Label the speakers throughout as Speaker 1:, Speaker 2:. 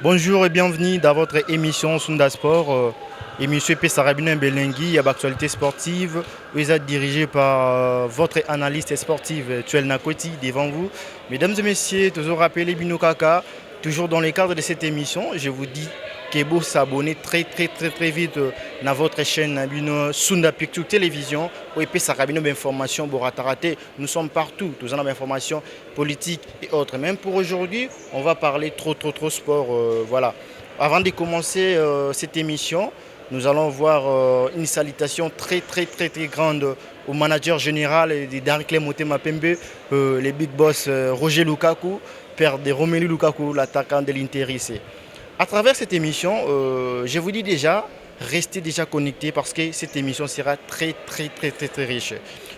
Speaker 1: Bonjour et bienvenue dans votre émission Sunda Sport. Émission Pessarabino Belengui, à l'actualité sportive. Vous êtes dirigé par votre analyste sportive, Tuel Nakoti, devant vous. Mesdames et messieurs, toujours rappelez Bino Kaka, toujours dans le cadre de cette émission, je vous dis que vous s'abonner très vite dans votre chaîne Bino Sunda Picture Télévision. Ou Pessarabino d'informations, Borataraté. Nous sommes partout, tous en informations politiques et autres. Même pour aujourd'hui, on va parler trop sport. Voilà. Avant de commencer cette émission, nous allons voir une salutation très grande au manager général de Darkle Motema Pembe, le big boss Roger Lukaku, père de Romelu Lukaku, l'attaquant de l'Inter ici. À travers cette émission, je vous dis déjà, restez déjà connectés parce que cette émission sera très riche.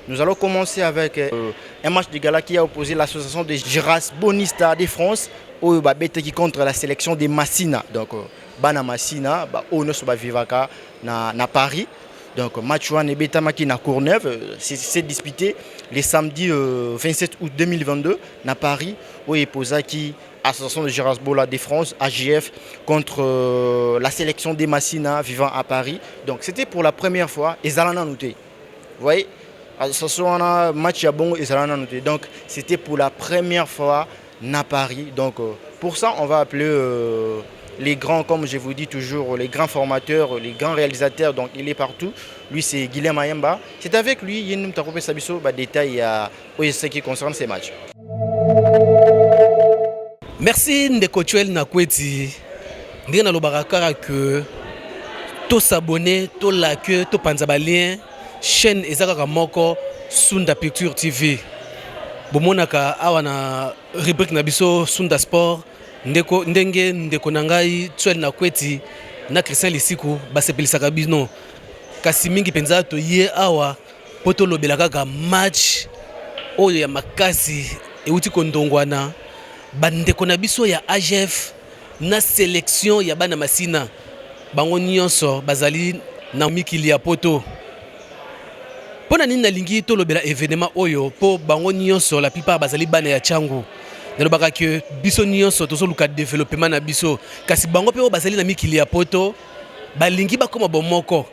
Speaker 1: Nous allons commencer avec un match de gala qui a opposé l'association des Giras Bonista de France au qui contre la sélection de Massina. Donc, Bana Massina, on est vivaka na Paris. Donc, match 1 et Betamaki na Courneuve, c'est disputé le samedi 27 août 2022 na Paris, où il qui Association de Girasbola de France, AGF, contre la sélection des Massina vivant à Paris. Donc, c'était pour la première fois, et Zalana noté. Vous voyez, l'association a match à bon et Zalana noté. Donc, c'était pour la première fois à Paris. Donc, pour ça, on va appeler les grands, comme je vous dis toujours, les grands formateurs, les grands réalisateurs. Donc, il est partout. Lui, c'est Guilhem Ayemba. C'est avec lui, il y a une détail à ce qui concerne ces matchs.
Speaker 2: Merci Ndeko Tuel Nakweti. Ndenge nalobaka kaka que to s'abonner, to like, to panza balien chaîne ezaka moko Sunda Picture TV. Bomonaka awa na rubrique na biso Sunda Sport ndenge ndeko nangai Tuel Nakweti na Christian Lisiku basepelisaka bino. Kasi mingi penza to ye awa poto lobela kaka match oyo ya makasi euti kondongwana. Bandeko na biso ya AGF na sélection ya bana Massina bango nyonso bazali na mikili ya poto. Pona nini nalingi to lobela événement oyo po bango nyonso la plupart bazali bana ya changu. Nalobaka ke biso nyonso tozo luka développement na biso kasi bango pe bazali na mikili ya poto balingi bakoma bomoko.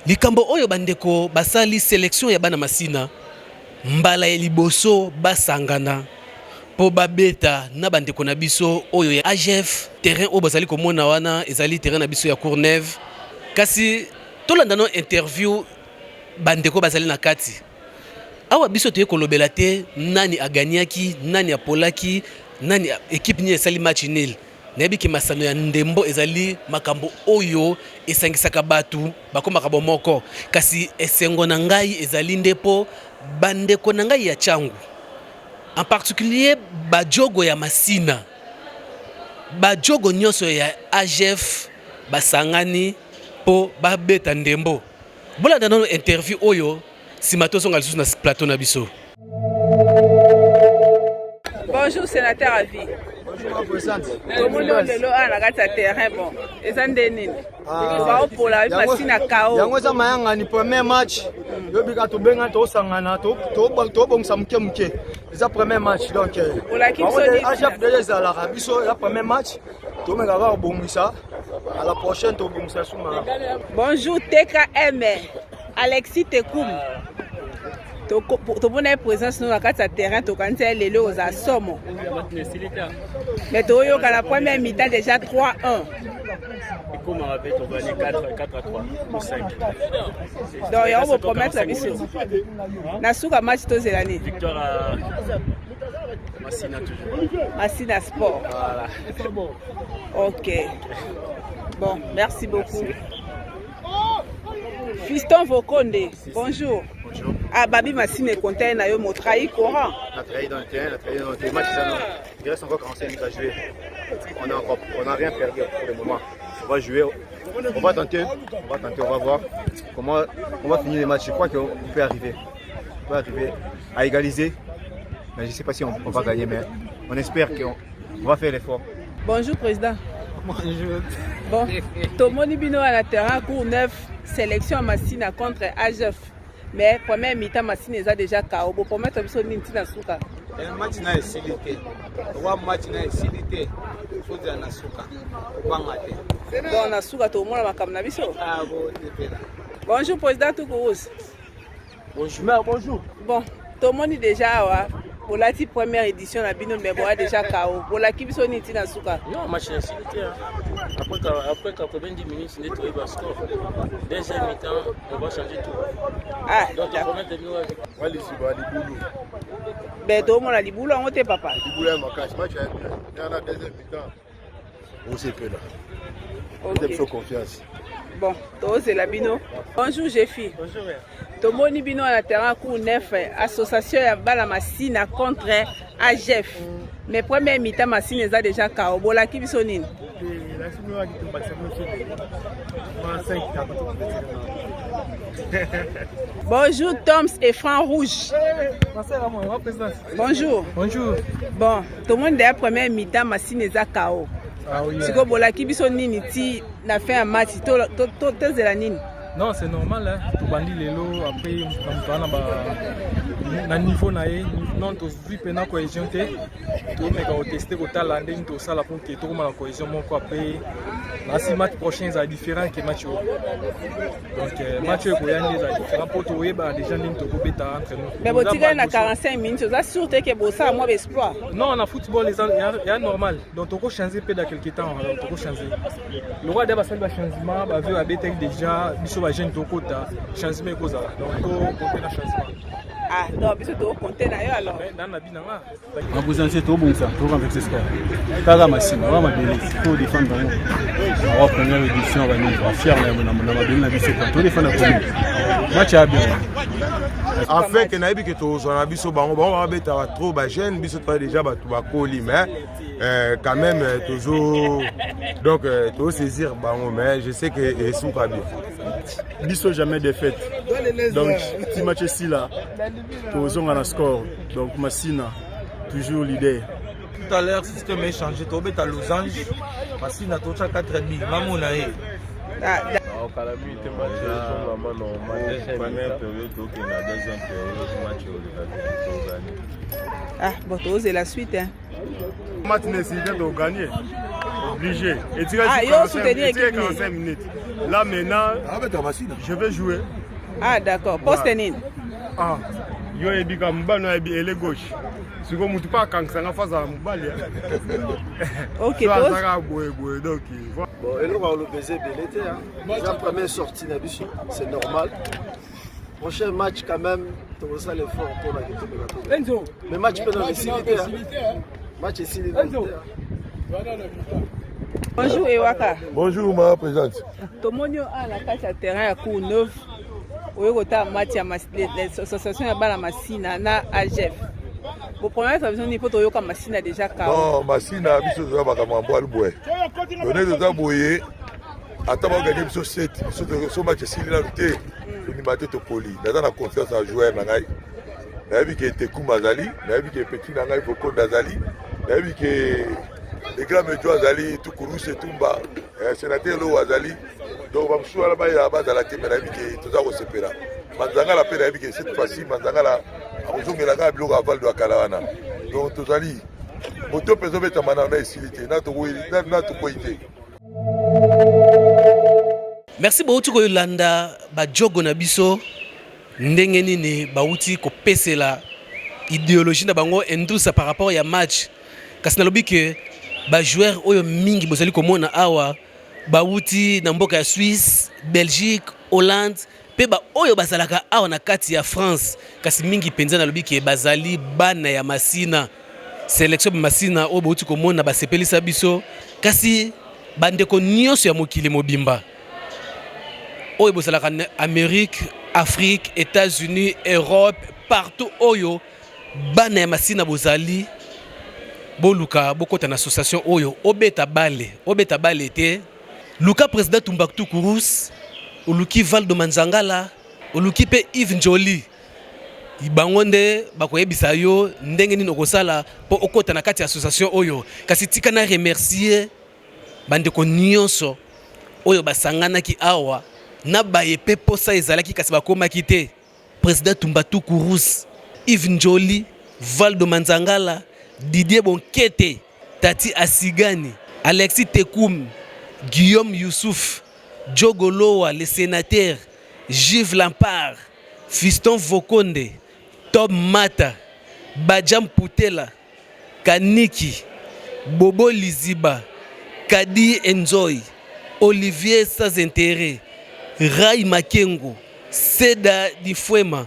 Speaker 2: Likambo oyo bandeko basali sélection ya bana Massina mbala ya liboso basangana. Po babeta na bandeko na biso oyo ya AGF terrain o bazali komona wana ezali terrain na biso ya Courneuve kasi tolanda no interview bandeko bazali na kati awa biso toye kolobela te nani aganiaki nani apolaki nani équipe ni esali match nil nayebi ki masano ya ndembo ezali makambo oyo esangisaka batu bakomaka bomoko kasi esengo na ngai ezali ndepo bandeko na ngai ya changu. En particulier, Badjogo ya Massina, Badjogo nyonso ya AGF, basangani po babeta ndembo. Bola dans notre interview oyo, si matoso ngali na plateau na biso.
Speaker 3: Bonjour sénateur à vie.
Speaker 4: Bonjour présidente.
Speaker 3: Comment le lo ana kata terrain bon. Ezande nini? Ba pour la Massina KO.
Speaker 4: Yango za mayanga ni premier match. Yo bika to benga to sangana to bongsa muke. C'est le premier match donc.
Speaker 3: Ola ki soni.
Speaker 4: AGF déjà la biso la premier match. To menga va bongisa. À la prochaine to bongisa suma.
Speaker 3: Bonjour TKM. Alexis Tekoum. To bona présence na kata terrain to kanza lelo aux assomo. Mais to yo ka la première mi-temps déjà 3-1.
Speaker 5: Comme on rappelle, on va aller 4-3 ou 5.
Speaker 3: Donc, on va promettre la mission. Nasuka match tous les années.
Speaker 5: Victoire à Massina toujours.
Speaker 3: Massina Sport.
Speaker 5: Voilà.
Speaker 3: Ok. Bon, merci beaucoup. Fiston Vokonde, bonjour.
Speaker 5: Bonjour.
Speaker 3: Ah, Babi Massina est content, na yo mo trahi courant.
Speaker 5: On a travaillé dans le terrain, on a travaillé dans le match. Il reste encore 45 minutes à jouer. On n'a rien perdu pour le moment. On va jouer, on va tenter, on va voir comment on va finir les matchs. Je crois qu'on peut arriver. On peut arriver à égaliser. Mais je ne sais pas si on va gagner, mais on espère qu'on va faire l'effort.
Speaker 3: Bonjour président.
Speaker 4: Bonjour.
Speaker 3: Bon, Tomoni Bino à la terrain, Courneuve, sélection Massina contre AGF. Mais première mi-temps, Massina est déjà KO. Pour mettre sur Nintina Souka.
Speaker 6: match na esilité. Wa match na esilité. Faut dire na suka. Banga te.
Speaker 3: Bon, na suka to mona makambo na biso.
Speaker 6: Ah bon, depela.
Speaker 3: Bonjour président Toukourous.
Speaker 6: Bonjour. Bonjour.
Speaker 3: Bon, tout le monde déjà pour la première édition la bino mais bon déjà KO. Pour la kibiso ni tina suka.
Speaker 7: Non, match d'insécurité. Après 90 minutes, c'est nettoyé par score. Deuxième mi-temps, on va changer tout.
Speaker 3: Ah,
Speaker 7: donc on va terminer avec.
Speaker 5: Wali siba di boulou.
Speaker 3: Ben tout le monde a dit boulot on te papa.
Speaker 5: Di boulou ma cache match il y a la deuxième mi-temps. On s'est fait là.
Speaker 3: OK.
Speaker 5: Il faut confiance.
Speaker 3: Bon, toi c'est la bino. Bonjour Jefi.
Speaker 7: Bonjour.
Speaker 3: Tomoni bino na terrain coup neuf association ya bala masina contre AGF. Mais première mi-temps masina est déjà KO. Bola kibiso nini? Bonjour Toms et Franc Rouge. Bonjour.
Speaker 6: Bonjour.
Speaker 3: Bon, tout le monde est à première mi-temps masina est KO.
Speaker 6: Ah oui.
Speaker 3: Si vous bola kibiso nini ti na fait un match to de la nini?
Speaker 6: Non, c'est normal hein. Tu bandis les lots après na niveau na ye non to vu pena cohésion te to meka o tester ko tala ndenge to sala pour que to koma la cohésion moko après na si match prochain ça différent que match donc match ko yandi ça différent pour to yeba déjà ndenge to kobeta entre nous.
Speaker 3: Mais botika na 45 minutes ça sûreté que bossa moi espoir.
Speaker 6: Non, na football il y a normal. Donc to ko changer peu dans quelque temps, to ko changer. Le roi d'aba sali ba changement ba vu abeta déjà biso ba jeune to kota changement ko za. Donc to compter na changement.
Speaker 3: Ah non, biso to compter na yo alors.
Speaker 6: Dans binanga.
Speaker 8: Ma position to bon ça, to avec ce score. Kaga masima, va ma belle, to défendre bango. La première édition va nous va fier na belle na biso to défendre ko. Match a bien.
Speaker 5: Afin que na yebi que to zo na biso bango ba beta trop ba jeune biso to déjà ba to ba koli mais quand même toujours donc to saisir bango mais je sais que ils pas bien.
Speaker 9: Biso jamais défaite. Donc petit match ici là. Posons un score. Donc Massina toujours leader.
Speaker 6: Tout à l'heure système est changé to beta losange. Massina to 4,5 mamona e.
Speaker 10: Au Calabi, il match vraiment normal. Première période, donc la deuxième période, match au gagné.
Speaker 3: Ah, bon, c'est la suite. Hein.
Speaker 9: Match nécessaire de gagner. Obligé. Et tu
Speaker 3: as
Speaker 9: 45 minutes. Là maintenant, je vais jouer.
Speaker 3: Ah, d'accord. Poste-nine.
Speaker 9: Ah, yo ebi ka mbano ebi ele gauche. Siko mutu pa kangsanga faza mubali.
Speaker 3: OK,
Speaker 9: boy donc.
Speaker 11: Bon, et là, on va le baiser l'été. La première sortie, c'est normal. Prochain match, quand même, tu ressens l'effort pour la gueule. Mais match peut dans les civilités. Match ici, les
Speaker 3: Bonjour, Ewaka.
Speaker 5: Bonjour, ma présente.
Speaker 3: Tout le monde a la carte à terrain à cours neuf. Au match à l'association de la Massina na AGF. Vos premières prévisions n'est pas que Massina déjà KO.
Speaker 5: Non, Massina a biso za bakama boal boy. Donné de za boyer. Attends gagner biso 7, so match ici là lutter. Ni batte to poli. Dans la confiance à joueur na ngai. Na bi ke Tekou Mazali, na bi ke Petit na ngai Boko Dazali, na bi ke les grands médias Azali, Toukourous et Tumba, sénateur Lo Azali. Donc on va là-bas à base à la team, na bi ke tout ça au sepera. Manzanga la peine na bi ke cette fois-ci Manzanga la ozonga la ga bloc aval de Kalawana. Donc tout ça li moto peso beta mana na isilité na to koité.
Speaker 2: Merci beaucoup ko Yolanda ba jogo na biso ndenge nini bauti ko pesela idéologie na bango endusa par rapport ya match kasi nalobi ke ba joueur oyo mingi bozali komona awa bauti na mboka ya Suisse, Belgique, Hollande pe ba oyo bazalaka awa na kati ya France kasi mingi penza nalobi ke bazali bana ya Massina sélection ba Massina oyo bauti komona ba sepelisa biso kasi bandeko nyonso ya mokili mobimba oyo bozalaka na Amérique, Afrique, États-Unis, Europe, partout oyo bana ya Massina bozali boluka bokota na association oyo obeta bale te luka président Tumbaktu Kourous oluki Valdo Manzangala oluki pe Yves Njoli ibango nde bakoyebisa yo ndenge nini okosala po okota na kati ya association oyo kasi tika na remercier bandeko nyonso oyo basanganaki awa na bayepe posa ezalaki kasi bakomaki te président Tumbaktu Kourous Yves Njoli Valdo Manzangala, Didier Bonkete, Tati Asigani, Alexis Tekoum, Guillaume Youssouf, Djogoloa, le sénateur, Gilles Lampard, Fiston Vokonde, Tom Mata, Badjam Poutela, Kaniki, Bobo Liziba, Kadi Enjoy, Olivier Sazintéré, Rai Makengo, Seda Difwema,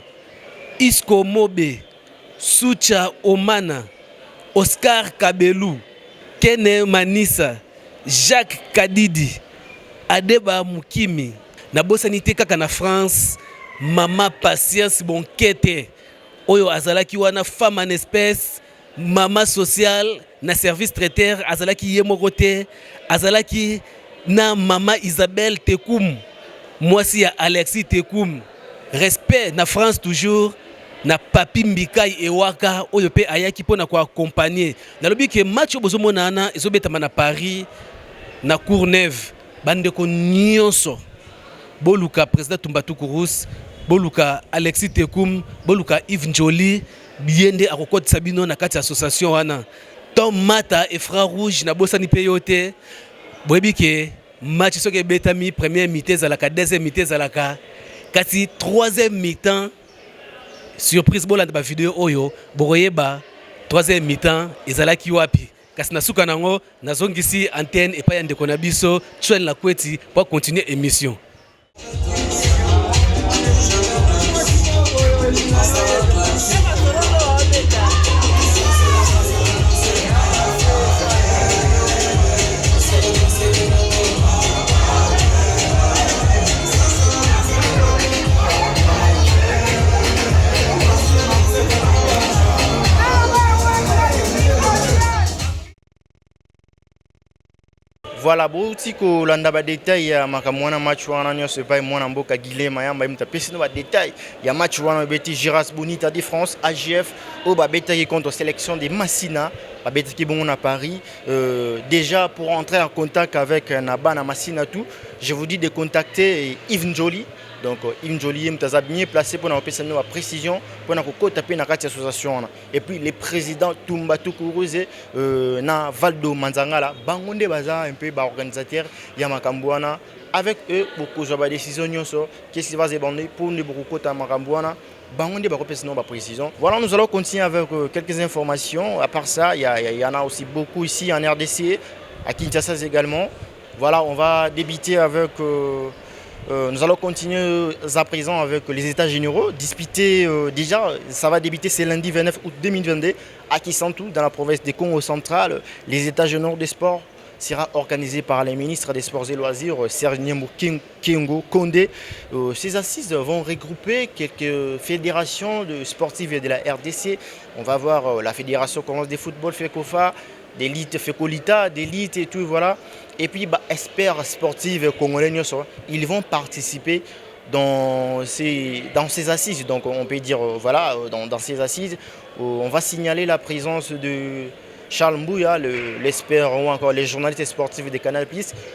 Speaker 2: Isco Mobe, Sucha Omana, Oscar Kabelou, Kene Manissa, Jacques Kadidi, Adeba Mukimi, Nabosanite kaka na France, Mama Patience Bonkete, Oyo Azalaki wana femme en espèce, Mama Social, na service traiteur, Azalaki Yemogote, Azalaki na Mama Isabelle Tekoum, moi si ya Alexis Tekoum, respect na France toujours, na Papi Mbikai Ewaka, Oyo pe ayaki po na ko accompagner. Nalobi ke match bozomo nana, ezobetama na Paris, na Courneuve, bandeko nyonso. Boluka président Tumbatu Kourous, Boluka Alexis Tekoum, Boluka Yves Njoli, biende akokoti sabino na kati association wana. Tom Mata et Frère Rouge na bosani peyote. Boyebi ke match soke betami première mi-temps zalaka, deuxième mi-temps zalaka. Kasi troisième mi-temps surprise bolanda ba vidéo oyo boroyeba troisième mi-temps ezalaki wapi. Kasi nasuka nango nazongisi antenne epa ya ndeko na biso Tchouel Nakweti pour continuer émission.
Speaker 1: Voilà, bouti ko landa ba détail ya makamwana match wana nyonso pa mwana mboka Guilema yamba imta pesino ba détail ya match wana beti Giras Bonita de France AGF au ba bétail contre sélection de Massina ba bétail qui bon à Paris déjà pour entrer en contact avec Nabana Massina tout je vous dis de contacter Yves Njoli. Donc Yves Njoli est bien placé pour nous faire la précision pour nous taper dans cette association. Et puis le président Tumbatu Kourouze na Valdo Manzangala bangonde baza un peu organisateur ya makambuana avec eux beaucoup de décisions qu'est-ce qui va se bander pour nous beaucoup de makambuana bangonde ba repérer la précision. Voilà, nous allons continuer avec quelques informations. À part ça, il y en a aussi beaucoup ici en RDC, à Kinshasa également. Voilà, on va débuter avec nous allons continuer à présent avec les états généraux. Disputés déjà, ça va débuter ce lundi 29 août 2022 à Kisantu, dans la province du Congo central. Les états généraux des sports sera organisé par les ministres des Sports et Loisirs, Serge Nyembo Kengo Kondé. Ces assises vont regrouper quelques fédérations de sportives de la RDC. On va voir la fédération congolaise de football FECOFA, d'élite FECOLITA, d'élite et tout, voilà. Et puis, experts sportifs congolais, ils vont participer dans ces assises. Donc, on peut dire, voilà, dans ces assises, on va signaler la présence de Charles Mbouya, l'expert ou encore les journalistes sportifs de Canal+.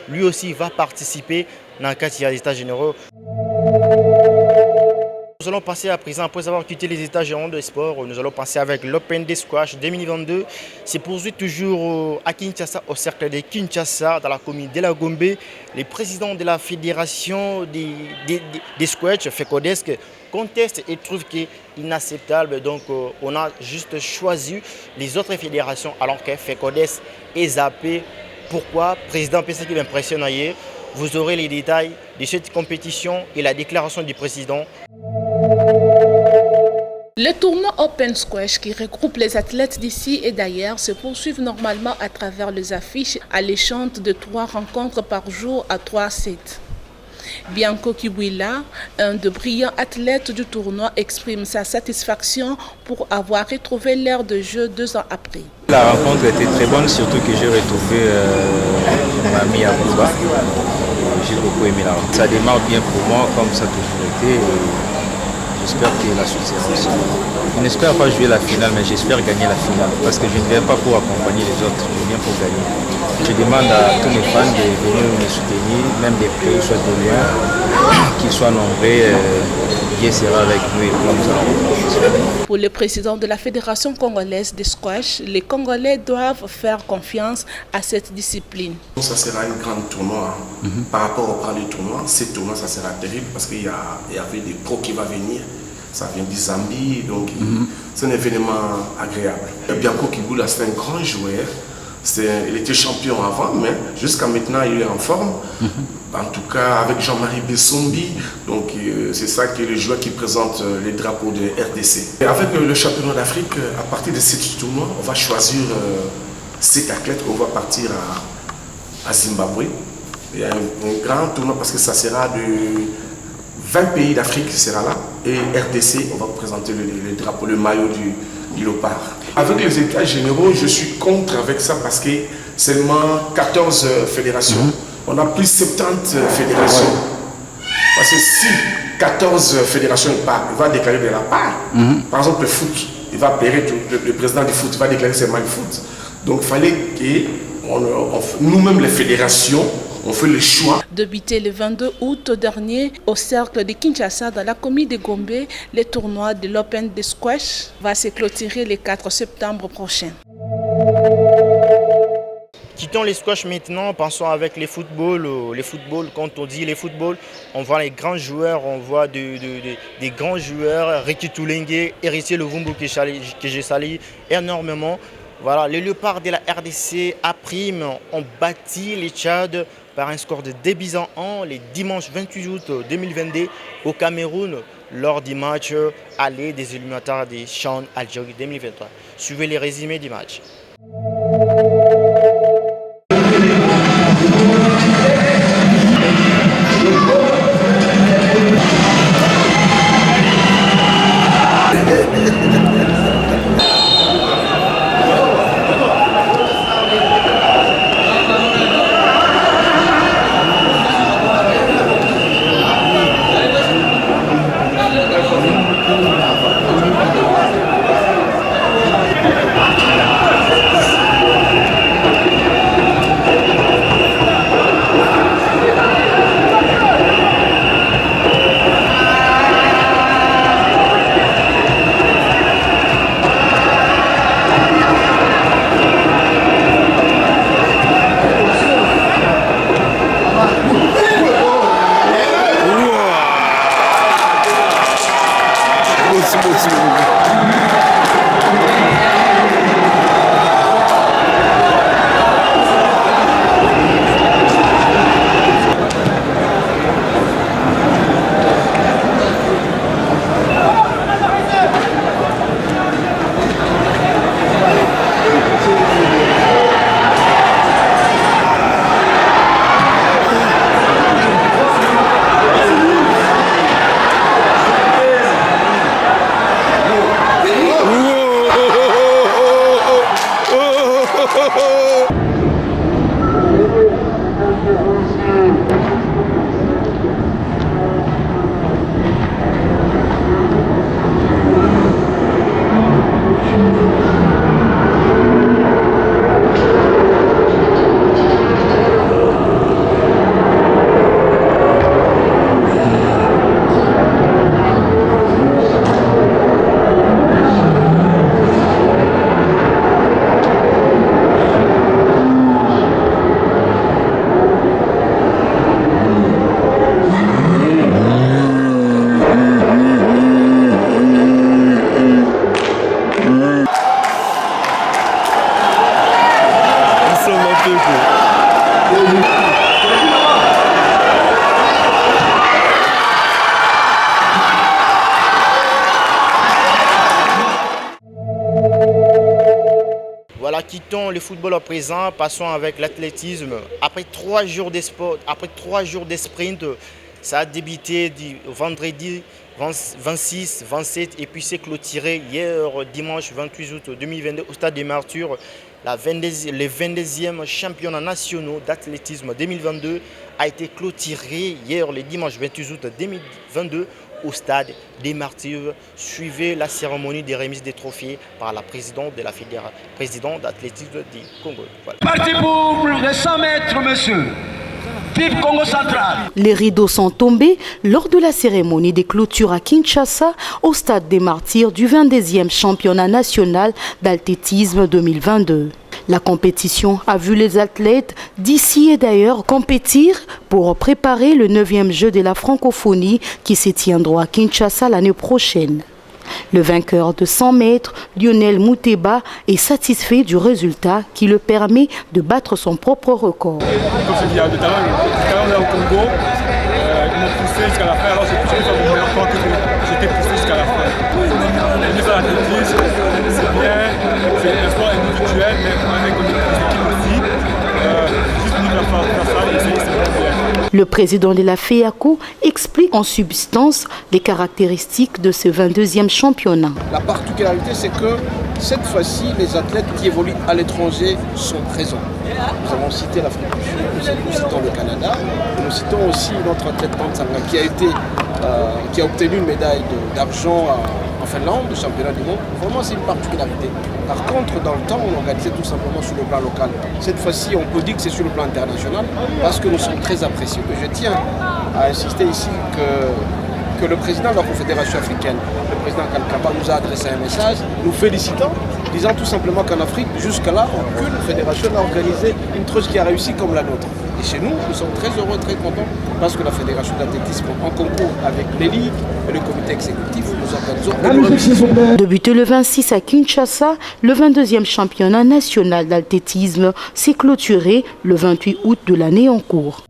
Speaker 1: Lui aussi va participer dans le cadre des états généraux. Nous allons passer à présent, après avoir quitté les états généraux de sport, nous allons passer avec l'Open Day Squash 2022. C'est poursuit toujours à Kinshasa, au cercle de Kinshasa, dans la commune de la Gombe. Le président de la fédération des squash, FECODESC, conteste et trouve qu'il est inacceptable. Donc on a juste choisi les autres fédérations alors que FECODESC est zappé. Pourquoi? Président PC qui m'impressionne hier. Vous aurez les détails de cette compétition et la déclaration du président.
Speaker 12: Le tournoi Open Squash qui regroupe les athlètes d'ici et d'ailleurs se poursuivent normalement à travers les affiches alléchantes de 3 rencontres par jour à 3 sets. Bianco Kibwila, un des brillants athlètes du tournoi, exprime sa satisfaction pour avoir retrouvé l'ère de jeu 2 ans après.
Speaker 13: La rencontre était très bonne, surtout que j'ai retrouvé Mami Abouba. J'ai beaucoup aimé la rencontre. Ça démarre bien pour moi, comme ça a toujours été. J'espère que la suite sera aussi. Je n'espère pas jouer la finale, mais j'espère gagner la finale. Parce que je ne viens pas pour accompagner les autres, je viens pour gagner. Je demande à tous mes fans de venir me soutenir, même des prix, soit de loin, qu'ils soient nombreux. Dieu sera avec nous et puis nous allons compétitionner.
Speaker 12: Pour le président de la Fédération congolaise de squash, les Congolais doivent faire confiance à cette discipline.
Speaker 14: Ça sera un grand tournoi. Par rapport au plan du tournoi, ce tournoi ça sera terrible parce qu'il y avait des pros qui vont venir. Ça vient du Zambie, donc c'est un événement agréable. Bianco Kiboula, c'est un grand joueur. Il était champion avant, mais jusqu'à maintenant, il est en forme. En tout cas, avec Jean-Marie Bessombi, donc c'est ça qui est le joueur qui présente les drapeaux de RDC. Et avec le championnat d'Afrique, à partir de ce tournoi, on va choisir 7 athlètes. On va partir à Zimbabwe. Il y a un grand tournoi parce que ça sera de 20 pays d'Afrique qui sera là. Et RDC, on va présenter le drapeau, le maillot du léopard. Avec les états généraux, je suis contre avec ça parce que seulement 14 fédérations. On a plus de 70 fédérations. Parce que si 14 fédérations partent, il va déclarer de la part. Par exemple, le foot, il va payer, le président du foot va déclarer c'est mal foot. Donc il fallait que nous-mêmes, les fédérations, on fait le choix.
Speaker 12: Débuté le 22 août dernier au cercle de Kinshasa dans la commune de Gombe, le tournoi de l'Open de squash va se clôturer le 4 septembre prochain.
Speaker 1: Quittons les squash maintenant, pensons avec les footballs. Les footballs, quand on dit les footballs, on voit les grands joueurs, on voit des grands joueurs, Ricky Toulengue, Héritier Luvumbu que j'ai sali énormément. Voilà, les léopards de la RDC à prime ont battu les Tchad par un score de 2-1 le dimanche 28 août 2022 au Cameroun lors du match aller des éliminatoires des CHAN Algérie 2023. Suivez les résumés du match. Voilà, quittons le football à présent, passons avec l'athlétisme. Après 3 jours de sport, après 3 jours de sprint, ça a débuté du vendredi 26, 27 et puis c'est clôturé hier dimanche 28 août 2022 au stade des Martyrs. Le 22e championnat national d'athlétisme 2022 a été clôturé hier le dimanche 28 août 2022 au stade des Martyrs. Suivez la cérémonie de remise des trophées par la présidente de la fédération d'athlétisme du Congo. Voilà.
Speaker 15: Parti pour les 100 mètres, monsieur. Vive Congo central.
Speaker 16: Les rideaux sont tombés lors de la cérémonie des clôtures à Kinshasa au stade des Martyrs du 22e championnat national d'athlétisme 2022. La compétition a vu les athlètes d'ici et d'ailleurs compétir pour préparer le 9e jeu de la francophonie qui se tiendra à Kinshasa l'année prochaine. Le vainqueur de 100 mètres, Lionel Mouteba, est satisfait du résultat qui le permet de battre son propre record.
Speaker 8: Comme je dis, il y a du talent. On est au Congo, ils m'ont poussé jusqu'à la fin, alors j'ai poussé mon meilleur temps que j'étais poussé jusqu'à la fin. Le niveau de l'athlétisme, c'est bien, c'est un sport individuel, mais avec une équipe aussi. Juste venir faire ça, c'est bien.
Speaker 16: Le président de la FEACO explique en substance les caractéristiques de ce 22e championnat.
Speaker 17: La particularité, c'est que cette fois-ci, les athlètes qui évoluent à l'étranger sont présents. Nous avons cité l'Afrique du Sud, nous citons le Canada, nous citons aussi notre athlète Pansanga qui a obtenu une médaille d'argent en Finlande, le championnat du monde. Vraiment, c'est une particularité. Par contre, dans le temps, on organisait tout simplement sur le plan local. Cette fois-ci, on peut dire que c'est sur le plan international parce que nous sommes très appréciés. Je tiens à insister ici que le président de la Confédération africaine, le président Kalkaba, nous a adressé un message, nous félicitant, disant tout simplement qu'en Afrique, jusqu'à là, aucune fédération n'a organisé une chose qui a réussi comme la nôtre. Et chez nous, nous sommes très heureux, très contents, parce que la Fédération d'athlétisme, en concours avec les ligues et le comité exécutif, nous organisons.
Speaker 16: Débuté le 26 à Kinshasa, le 22e championnat national d'athlétisme s'est clôturé le 28 août de l'année en cours.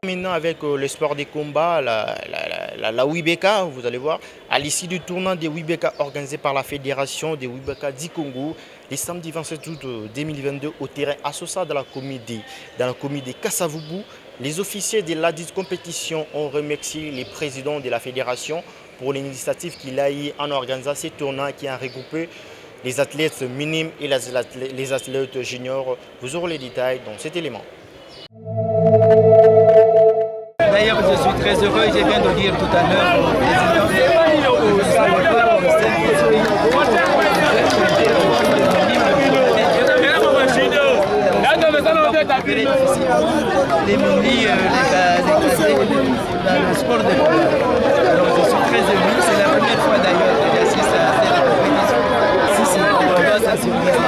Speaker 1: Maintenant avec le sport des combats, la Wibeka, vous allez voir, à l'issue du tournoi des Wibeka organisé par la Fédération des Wibeka du Congo, le samedi 27 août 2022 au terrain Assosa dans la commune de Kassavubu, les officiers de ladite compétition ont remercié les présidents de la fédération pour l'initiative qu'il a eu en organisant ces tournois qui a regroupé les athlètes minimes et les athlètes juniors. Vous aurez les détails dans cet élément.
Speaker 18: D'ailleurs, je suis très heureux, je viens de dire tout à l'heure au président les mini, le sport de combat. Alors je suis très ému, c'est la première fois d'ailleurs que j'assiste à cette compétition. Si c'est on doit sensibiliser.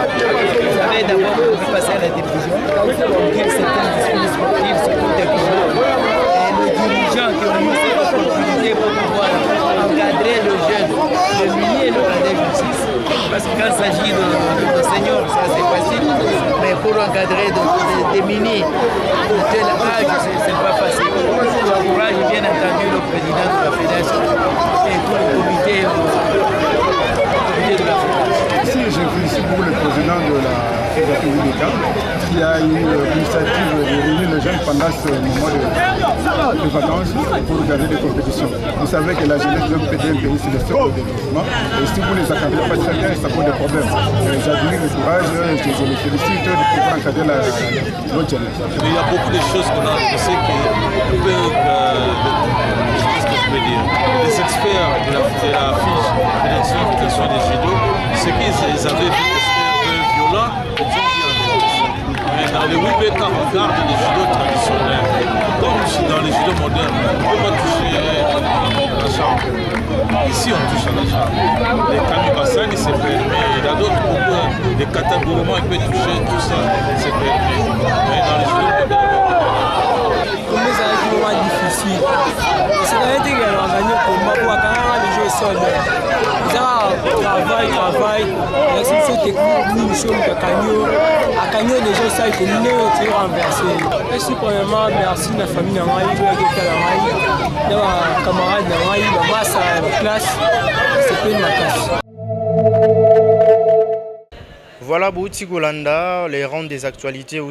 Speaker 18: Vous savez, d'abord, on peut passer à la division, pour dire certaines disciplines sportives, surtout des qui ont eu cette opportunité pour pouvoir encadrer le jeune, le mini et le cadet justice. Parce que quand il s'agit de seniors, ça c'est facile. Mais pour encadrer des mini de tel âge, c'est pas facile. J'encourage bien entendu le président de la fédération et tout le comité de la fédération.
Speaker 8: Ici, je félicite beaucoup le président de la fédération Wibeka qui a eu l'initiative de réunir les jeunes pendant ce moment de vacances pour regarder des compétitions. Vous savez que la jeunesse d'un pays, c'est le secteur de développement. Et si vous ne les encadrez pas très bien, ça pose des problèmes. J'admire le courage, je les félicite de pouvoir encadrer notre jeunesse.
Speaker 10: Il y a beaucoup de choses qu'on a pensé que les experts de la fédération des judo, ce qu'ils avaient vu, c'était un peu violent, ils ont dit mais dans les Wibeka, on garde les judo traditionnels. Comme dans les judo modernes, on ne peut pas toucher la jambe. Ici, on touche à la jambe. Les kamibasani, c'est permis. Il y a d'autres groupes, les katagourumans, ils peuvent toucher, tout ça, c'est permis. Mais dans les judo modernes,
Speaker 6: comme ça a été vraiment difficile. C'est quand même dit qu'on a gagné pour moi, pour quand les jeux sont là. Travail. La solution technique, nous sommes à Cagno, les gens savent que nous sommes renversés. Et suprêmement, merci à la famille de la camarade de la masse à la classe, c'est pas ma classe.
Speaker 1: Voilà, Bouti Golanda, les rangs des actualités,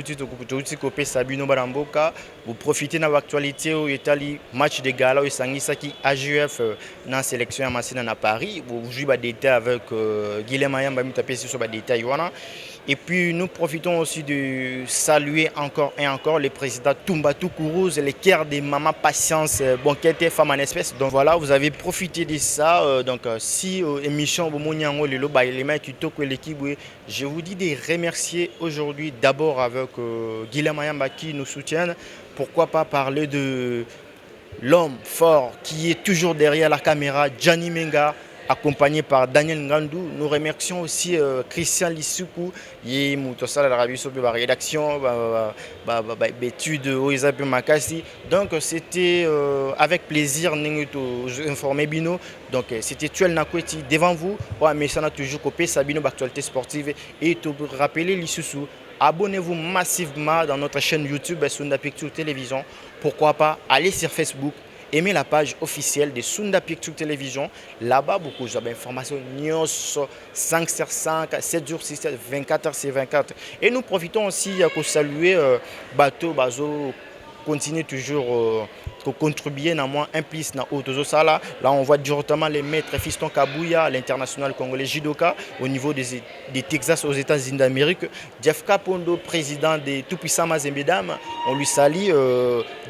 Speaker 1: Sabino Baramboka, vous profitez de l'actualité au Italie, match de gala au Sangisaki AGF dans la sélection à Massina à Paris, vous jouez des détails avec Guilhem Ayam, vous tapez sur des détails. Et puis nous profitons aussi de saluer encore et encore les présidents Toumbatu Kourouz, les cœurs des mamans Patience, Bonquette, Femmes en espèces. Donc voilà, vous avez profité de ça. Donc si émission Bomonyango Lelo Bailema Kitoko l'équipe, je vous dis de remercier aujourd'hui d'abord avec Guillaume Mayamba qui nous soutient. Pourquoi pas parler de l'homme fort qui est toujours derrière la caméra, Gianni Menga, accompagné par Daniel Ngandou. Nous remercions aussi Christian Lissoukou, qui est la rédaction, l'étude Makassi. Donc c'était avec plaisir de informer Bino. Donc c'était Tuel Nakweti devant vous. Mais ça n'a toujours copié Sabino d'actualité sportive et de rappeler Lissoukou. Abonnez-vous massivement dans notre chaîne YouTube Sunda Picture Télévision. Pourquoi pas aller sur Facebook. Aimez la page officielle de Sunda Picture Télévision. Là-bas, beaucoup d'informations, news 5 sur 5, 7 jours sur 7, 24 sur 24. Et nous profitons aussi pour saluer Bateau Bazo, continue toujours pour contribuer à moins implice dans Otozosala. Là, on voit directement les maîtres Fiston Kabouya, l'international congolais Jidoka, au niveau des Texas aux États-Unis d'Amérique. Jeff Kapondo, président de Tout-Puissant Mazembedam. On lui salue.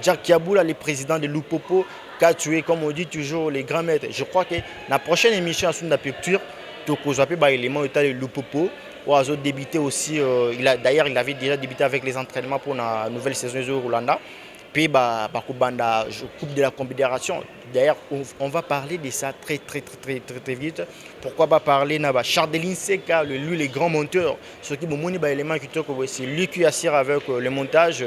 Speaker 1: Jack Kiaboula, le président de Lupopo, qui a tué, comme on dit toujours, les grands maîtres. Je crois que la prochaine émission à Sunda Picture, Tokozape, l'élément état de Lupopo. Oazo débuté aussi. D'ailleurs, il avait déjà débuté avec les entraînements pour la nouvelle saison de Rwanda. Puis, Coupe de la Confédération. D'ailleurs, on va parler de ça très vite. Pourquoi pas parler de Chardelin Seka, lui, les grands monteurs. Ce qui c'est lui qui assure avec le montage.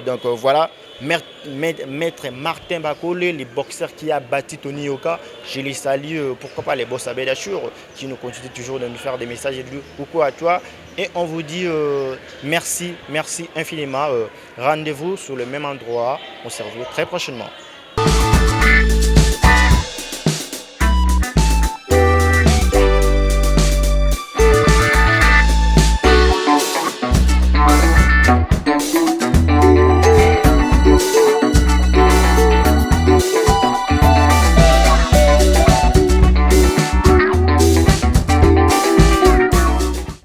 Speaker 1: Donc voilà, Maître Martin Bakole, les boxeurs qui a battu Tony Yoka. Je les salue. Pourquoi pas les boss à Bédachur qui nous continuent toujours de nous faire des messages et de coucou à toi. Et on vous dit merci infiniment. Rendez-vous sur le même endroit. On se retrouve très prochainement.